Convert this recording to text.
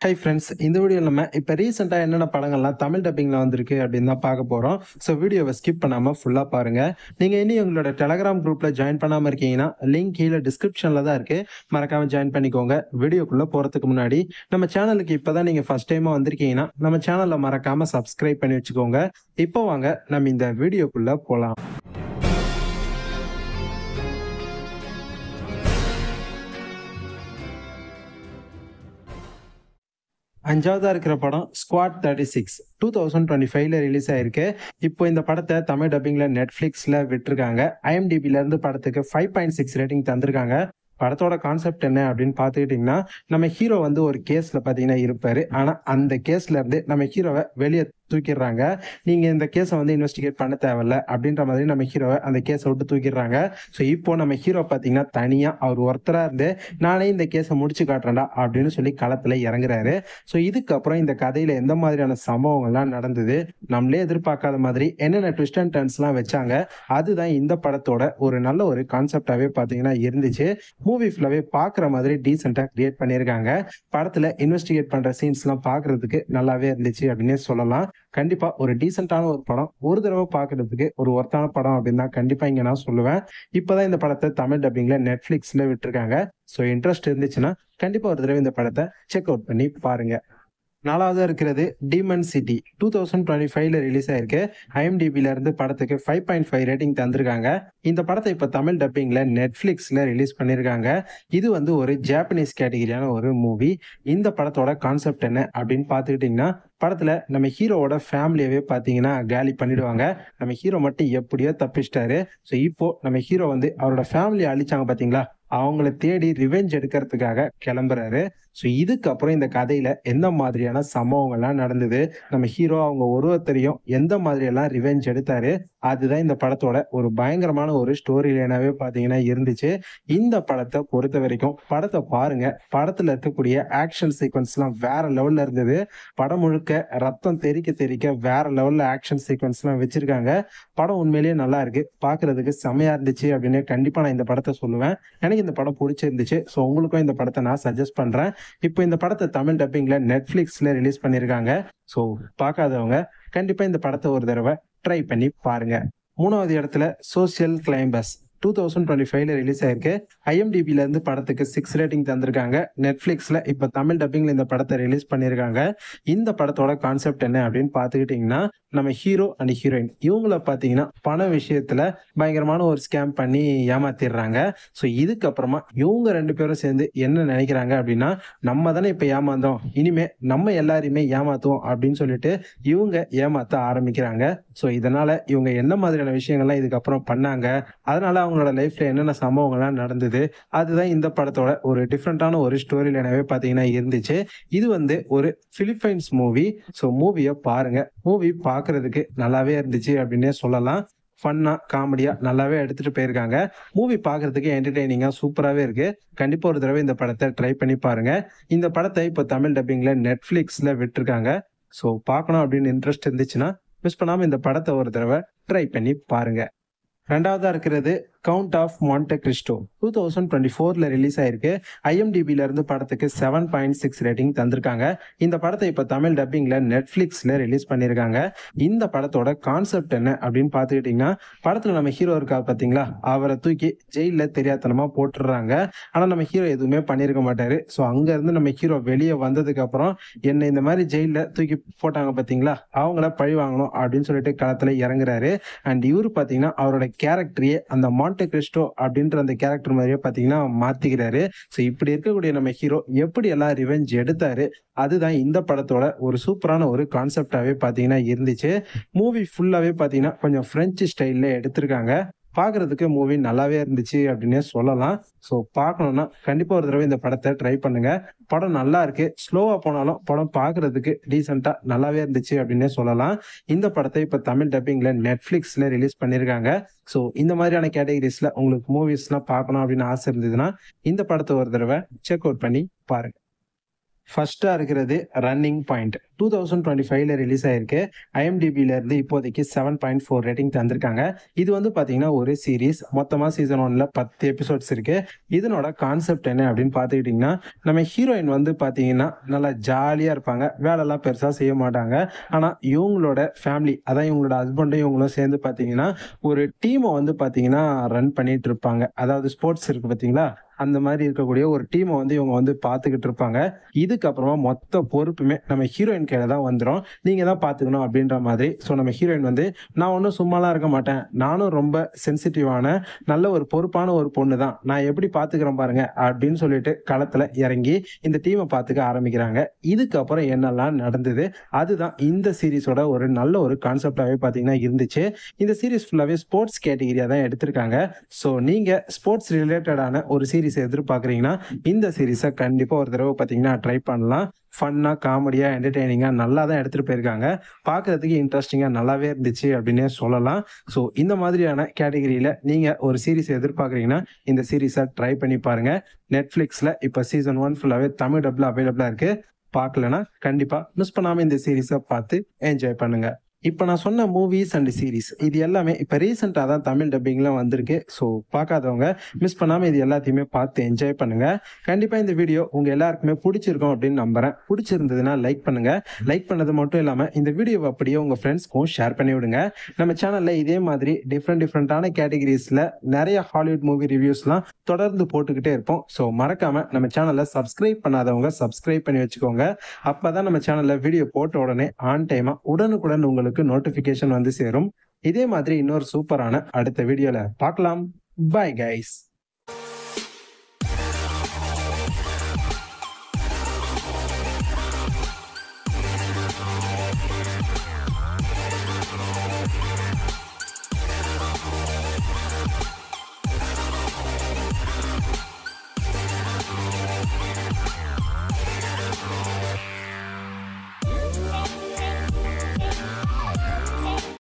Hi friends, இந்த வீடியோவில் நம்ம இப்போ ரீசெண்டாக என்னென்ன படங்கள்லாம் தமிழ் டப்பிங்கில் வந்திருக்கு அப்படின்னு தான் பார்க்க போகிறோம். ஸோ வீடியோவை ஸ்கிப் பண்ணாமல் ஃபுல்லாக பாருங்கள். நீங்கள் இனி உங்களோட டெலகிராம் குரூப்பில் ஜாயின் பண்ணாமல் இருக்கீங்கன்னா லிங்க் கீழே டிஸ்கிரிப்ஷனில் தான் இருக்குது, மறக்காமல் ஜாயின் பண்ணிக்கோங்க. வீடியோக்குள்ளே போகிறதுக்கு முன்னாடி நம்ம சேனலுக்கு இப்போ தான் நீங்கள் ஃபஸ்ட் டைமாக வந்திருக்கீங்கன்னா நம்ம சேனலை மறக்காமல் சப்ஸ்கிரைப் பண்ணி வச்சுக்கோங்க. இப்போ வாங்க நம்ம இந்த வீடியோக்குள்ளே போகலாம். அஞ்சாவதா இருக்கிற படம் ஸ்குவாட் 36 2025ல ரிலீஸ் ஆயிருக்கு. இப்போ இந்த படத்தை தமிழ் டப்பிங்ல நெட்ஃபிளிக்ஸ்ல விட்டுருக்காங்க. IMDbல இருந்து படத்துக்கு 5.6 ரேட்டிங் தந்திருக்காங்க. படத்தோட கான்செப்ட் என்ன அப்படின்னு பார்த்துக்கிட்டிங்கன்னா, நம்ம ஹீரோ வந்து ஒரு கேஸ்ல பார்த்தீங்கன்னா இருப்பாரு. ஆனால் அந்த கேஸ்ல இருந்து நம்ம ஹீரோவை வெளியே தூக்கிடுறாங்க. நீங்க இந்த கேஸை வந்து இன்வெஸ்டிகேட் பண்ண தேவையில்ல அப்படின்ற மாதிரி நம்ம ஹீரோவை அந்த கேஸை விட்டு தூக்கிடுறாங்க. ஸோ இப்போ நம்ம ஹீரோ பார்த்தீங்கன்னா தனியா அவர் ஒருத்தரா இருந்து நானே இந்த கேஸை முடிச்சு காட்டுறேன்டா அப்படின்னு சொல்லி களத்துல இறங்குறாரு. ஸோ இதுக்கப்புறம் இந்த கதையில எந்த மாதிரியான சம்பவங்கள்லாம் நடந்தது, நம்மளே எதிர்பார்க்காத மாதிரி என்னென்ன ட்விஸ்ட் அண்ட் டர்ன்ஸ்லாம் வச்சாங்க, அதுதான் இந்த படத்தோட ஒரு நல்ல ஒரு கான்செப்டாவே பார்த்தீங்கன்னா இருந்துச்சு. மூவி ஃபுல்லாவே பார்க்குற மாதிரி டீசெண்டாக கிரியேட் பண்ணியிருக்காங்க. படத்துல இன்வெஸ்டிகேட் பண்ற சீன்ஸ்லாம் பார்க்கறதுக்கு நல்லாவே இருந்துச்சு அப்படின்னே சொல்லலாம். கண்டிப்பா ஒரு டீசென்டான ஒரு படம், ஒரு தடவை பார்க்கறதுக்கு ஒரு ஒர்த்தான படம் அப்படின்னு தான் கண்டிப்பா இங்க நான் சொல்லுவேன். இப்பதான் இந்த படத்தை தமிழ் டப்பிங்ல நெட்ஃபிளிக்ஸ்ல விட்டுருக்காங்க. ஸோ இன்ட்ரெஸ்ட் இருந்துச்சுன்னா கண்டிப்பா ஒரு தடவை இந்த படத்தை செக் அவுட் பண்ணி பாருங்க. நாலாவதா இருக்கிறது டீமன் சிட்டி 2025ல ரிலீஸ் ஆயிருக்கு. IMDbல இருந்து படத்துக்கு 5.5 ரேட்டிங் தந்திருக்காங்க. இந்த படத்தை இப்ப தமிழ் டப்பிங்ல நெட்ஃபிளிக்ஸ்ல ரிலீஸ் பண்ணிருக்காங்க. இது வந்து ஒரு ஜாப்பனீஸ் கேட்டகரியான ஒரு மூவி. இந்த படத்தோட கான்செப்ட் என்ன அப்படின்னு பார்த்துக்கிட்டிங்கன்னா, படத்துல நம்ம ஹீரோவோட ஃபேமிலியவே பார்த்தீங்கன்னா காலி பண்ணிடுவாங்க. நம்ம ஹீரோ மட்டும் எப்படியோ தப்பிச்சிட்டாரு. ஸோ இப்போ நம்ம ஹீரோ வந்து அவரோட ஃபேமிலியை அழிச்சாங்க பார்த்தீங்களா, அவங்கள தேடி ரிவெஞ்ச் எடுக்கிறதுக்காக கிளம்புறாரு. ஸோ இதுக்கப்புறம் இந்த கதையில எந்த மாதிரியான சம்பவங்கள்லாம் நடந்தது, நம்ம ஹீரோ அவங்க ஒருத்தரையும் எந்த மாதிரியெல்லாம் ரிவெஞ்ச் எடுத்தாரு, அதுதான் இந்த படத்தோட ஒரு பயங்கரமான ஒரு ஸ்டோரி லைனாவே பார்த்தீங்கன்னா இருந்துச்சு. இந்த படத்தை பொறுத்த வரைக்கும் படத்தை பாருங்க. படத்துல இருக்கக்கூடிய ஆக்ஷன் சீக்வன்ஸ்லாம் வேற லெவல்ல இருந்தது. படம் முழுக்க ரத்தம் தெறிக்க தெறிக்க வேற லெவல்ல ஆக்ஷன் சீக்வன்ஸ்லாம் வச்சிருக்காங்க. படம் உண்மையிலேயே நல்லா இருக்கு, பார்க்கிறதுக்கு செமையா இருந்துச்சு அப்படின்னு கண்டிப்பா நான் இந்த படத்தை சொல்லுவேன். எனக்கு இந்த படம் பிடிச்சிருந்துச்சு. ஸோ உங்களுக்கும் இந்த படத்தை நான் சஜஸ்ட் பண்றேன். இப்போ இந்த படத்தை தமிழ் டப்பிங்ல நெட்ஃபிளிக்ஸ்ல ரிலீஸ் பண்ணியிருக்காங்க. ஸோ பார்க்காதவங்க கண்டிப்பா இந்த படத்தை ஒரு தடவை ட்ரை பண்ணி பாருங்க. மூணாவது இடத்துல சோசியல் கிளைம்பஸ் 2025ல ரிலீஸ் ஆயிருக்கு. IMDbல இருந்து படத்துக்கு 6 ரேட்டிங் தந்திருக்காங்க. நெட்ஃபிளிக்ஸ்ல இப்ப தமிழ் டப்பிங்ல இந்த படத்தை ரிலீஸ் பண்ணியிருக்காங்க. இந்த படத்தோட கான்செப்ட் என்ன அப்படின்னு பார்த்துக்கிட்டிங்கன்னா, நம்ம ஹீரோ அண்ட் ஹீரோயின் இவங்கள பார்த்தீங்கன்னா பண விஷயத்துல பயங்கரமான ஒரு ஸ்கேம் பண்ணி ஏமாத்திடுறாங்க. ஸோ இதுக்கப்புறமா இவங்க 2 பேரும் சேர்ந்து என்ன நினைக்கிறாங்க அப்படின்னா, நம்ம தானே இப்ப ஏமாந்தோம், இனிமே நம்ம எல்லாரையுமே ஏமாத்துவோம் அப்படின்னு சொல்லிட்டு இவங்க ஏமாத்த ஆரம்பிக்கிறாங்க. ஸோ இதனால இவங்க என்ன மாதிரியான விஷயங்கள்லாம் இதுக்கப்புறம் பண்ணாங்க, அதனால அவங்களோட லைஃப்ல என்னென்ன சம்பவங்கள்லாம் நடந்தது, அதுதான் இந்த படத்தோட ஒரு டிஃப்ரெண்டான ஒரு ஸ்டோரி லைனாவே பார்த்தீங்கன்னா இருந்துச்சு. இது வந்து ஒரு பிலிப்பைன்ஸ் மூவி. ஸோ மூவியை பாருங்க. மூவி பார்க்கறதுக்கு நல்லாவே இருந்துச்சு அப்படின்னே சொல்லலாம். ஃபன்னா காமெடியா நல்லாவே எடுத்துட்டு போயிருக்காங்க. மூவி பார்க்கறதுக்கு என்டர்டெய்னிங்கா சூப்பராகவே இருக்கு. கண்டிப்பா ஒரு தடவை இந்த படத்தை ட்ரை பண்ணி பாருங்க. இந்த படத்தை இப்போ தமிழ் டப்பிங்ல நெட்ஃபிளிக்ஸ்ல விட்டுருக்காங்க. ஸோ பார்க்கணும் அப்படின்னு இன்ட்ரெஸ்ட் இருந்துச்சுன்னா மிஸ் பண்ணாம இந்த படத்தை ஒரு தடவை ட்ரை பண்ணி பாருங்க. ரெண்டாவதா இருக்கிறது கவுண்ட் ஆஃப் மான்டே கிறிஸ்டோ 2024ல ரிலீஸ் ஆயிருக்கு. IMDbல இருந்து படத்துக்கு 7.6 ரேட்டிங் தந்திருக்காங்க. இந்த படத்தை இப்ப தமிழ் டப்பிங்ல நெட்ஃபிளிக்ஸ்ல ரிலீஸ் பண்ணிருக்காங்க. இந்த படத்தோட கான்செப்ட் என்ன அப்படின்னு பார்த்துக்கிட்டீங்கன்னா, படத்துல நம்ம ஹீரோ இருக்கா பாத்தீங்களா, அவரை தூக்கி ஜெயில தெரியாதனமா போட்டுடுறாங்க. ஆனா நம்ம ஹீரோ எதுவுமே பண்ணிருக்க மாட்டாரு. ஸோ அங்க இருந்து நம்ம ஹீரோ வெளியே வந்ததுக்கு அப்புறம் என்ன இந்த மாதிரி ஜெயில தூக்கி போட்டாங்க பாத்தீங்களா, அவங்கள பழி வாங்கணும் அப்படின்னு சொல்லிட்டு களத்துல இறங்குறாரு. அண்ட் இவரு பாத்தீங்கன்னா அவரோட கேரக்டரையே அந்த மான்டே கிறிஸ்டோ அப்படின்ற அந்த கேரக்டர் மாதிரியே பாத்தீங்கன்னா மாத்திக்கிறாரு. ஸோ இப்படி இருக்கக்கூடிய நம்ம ஹீரோ எப்படி எல்லாம் ரிவெஞ்ச் எடுத்தாரு, அதுதான் இந்த படத்தோட ஒரு சூப்பரான ஒரு கான்செப்டாவே பாத்தீங்கன்னா இருந்துச்சு. மூவி ஃபுல்லாவே பாத்தீங்கன்னா கொஞ்சம் பிரெஞ்சு ஸ்டைல்ல எடுத்திருக்காங்க. பார்க்கறதுக்கு மூவி நல்லாவே இருந்துச்சு அப்படின்னே சொல்லலாம். ஸோ பார்க்கணும்னா கண்டிப்பா ஒரு தடவை இந்த படத்தை ட்ரை பண்ணுங்க. படம் நல்லா இருக்கு. ஸ்லோவா போனாலும் படம் பார்க்கறதுக்கு டீசெண்டா நல்லாவே இருந்துச்சு அப்படின்னே சொல்லலாம். இந்த படத்தை இப்ப தமிழ் டப்பிங்ல நெட்ஃபிளிக்ஸ்ல ரிலீஸ் பண்ணிருக்காங்க. ஸோ இந்த மாதிரியான கேட்டகரிஸ்ல உங்களுக்கு மூவிஸ்லாம் பார்க்கணும் அப்படின்னு ஆசை இருந்ததுன்னா இந்த படத்தை ஒரு தடவை செக் அவுட் பண்ணி பாருங்க. ஃபர்ஸ்ட்டா இருக்கிறது ரன்னிங் பாயிண்ட். 2025ல ரிலீஸ் ஆயிருக்கு. IMDbல இருந்து இப்போதைக்கு 7.4 ரேட்டிங் தந்திருக்காங்க. இது வந்து பார்த்தீங்கன்னா, ஒரு சீரிஸ். மொத்தமா சீசன் 1ல 10 எபிசோட்ஸ் இருக்கு. இதனோட கான்செப்ட் என்ன அப்படின்னு பார்த்துக்கிட்டிங்கன்னா, நம்ம ஹீரோயின் வந்து பார்த்தீங்கன்னா, நல்லா ஜாலியா இருப்பாங்க. வேலைலாம் பெருசா செய்ய மாட்டாங்க. ஆனா, இவங்களோட ஃபேமிலி, அதான் இவங்களோட ஹஸ்பண்டும் இவங்களும் சேர்ந்து பார்த்தீங்கன்னா, ஒரு டீம வந்து பார்த்தீங்கன்னா, ரன் பண்ணிட்டு இருப்பாங்க. அதாவது ஸ்போர்ட்ஸ் இருக்கு பார்த்தீங்களா? அந்த மாரி இருக்கக்கூடிய ஒரு டீம வந்து இவங்க வந்து பார்த்துக்கிட்டு இருப்பாங்க. இதுக்கப்புறமா மொத்த பொறுப்புமே நம்ம ஹீரோயின் கையில தான் வந்துரும். நீங்க தான் பார்த்துக்கணும் அப்படின்ற மாதிரி. ஸோ நம்ம ஹீரோயின் வந்து, "நான் ஒண்ணும் சும்மாலாம் இருக்க மாட்டேன். நானும் ரொம்ப சென்சிட்டிவான, நல்ல ஒரு பொறுப்பான ஒரு பொண்ணு தான். நான் எப்படி பார்த்துக்கிறேன் பாருங்க" அப்படின்னு சொல்லிட்டு களத்துல இறங்கி இந்த டீம பார்த்துக்க ஆரம்பிக்கிறாங்க. இதுக்கப்புறம் என்னெல்லாம் நடந்தது? அதுதான் இந்த சீரிஸோட ஒரு நல்ல ஒரு கான்செப்ட்டாவே பார்த்தீங்கன்னா இருந்துச்சு. இந்த சீரிஸ் ஃபுல்லாவே ஸ்போர்ட்ஸ் கேட்டகரியா தான் எடுத்திருக்காங்க. ஸோ நீங்க ஸ்போர்ட்ஸ் ரிலேட்டடான ஒரு சீரிஸ் எதிர்பார்க்குறீங்கன்னா, இந்த சீரிஸ கண்டிப்பா ஒரு தடவ பார்த்தீங்கன்னா ட்ரை பண்ணலாம். ஃபன்னா, காமெடியா, என்டர்டெய்னிங்கா நல்லா தான் எடுத்துட்டு போயிருக்காங்க. பார்க்கறதுக்கு இன்ட்ரஸ்டிங்கா நல்லாவே இருந்துச்சு அப்படின்னே சொல்லலாம். ஸோ இந்த மாதிரியான கேட்டகரியில நீங்க ஒரு சீரிஸ் எதிர்பார்க்குறீங்கன்னா, இந்த சீரிஸ ட்ரை பண்ணி பாருங்க. Netflixல இப்ப சீசன் 1 ஃபுல்லாவே தமிழ் டப்ல அவைலபிளா இருக்கு. பார்க்கலன்னா கண்டிப்பா மிஸ் பண்ணாம இந்த சீரிஸ பார்த்து என்ஜாய் பண்ணுங்க. இப்ப நான் சொன்ன மூவிஸ் அண்ட் சீரிஸ் இது எல்லாமே இப்ப ரீசென்ட்டா தான் தமிழ் டப்பிங்ல வந்திருக்கு. ஸோ பார்க்காதவங்க மிஸ் பண்ணாம இது எல்லாத்தையுமே பார்த்து என்ஜாய் பண்ணுங்க. கண்டிப்பா இந்த வீடியோ உங்க எல்லாருக்குமே புடிச்சிருக்கும் அப்படின்னு நம்புறேன். புடிச்சிருந்ததுன்னா லைக் பண்ணுங்க. லைக் பண்ணது மட்டும் இல்லாம இந்த வீடியோவ அப்படியே உங்க ஃப்ரெண்ட்ஸ்க்கும் ஷேர் பண்ணி விடுங்க. நம்ம சேனல்ல இதே மாதிரி டிஃபரெண்டான கேட்டகரிஸ்ல நெறைய ஹாலிவுட் மூவி ரிவ்யூஸ்லாம் தொடர்ந்து போட்டுக்கிட்டே இருப்போம். ஸோ மறக்காம நம்ம சேனல சப்ஸ்கிரைப் பண்ணாதவங்க சப்ஸ்கிரைப் பண்ணி வச்சுக்கோங்க. அப்பதான் நம்ம சேனல்ல வீடியோ போட்ட உடனே ஆன் டைமா உடனுக்குடன் உங்களுக்கு நோட்டிஃபிகேஷன் வந்து சேரும். இதே மாதிரி இன்னொரு சூப்பரான அடுத்த வீடியோல பார்க்கலாம். Bye guys.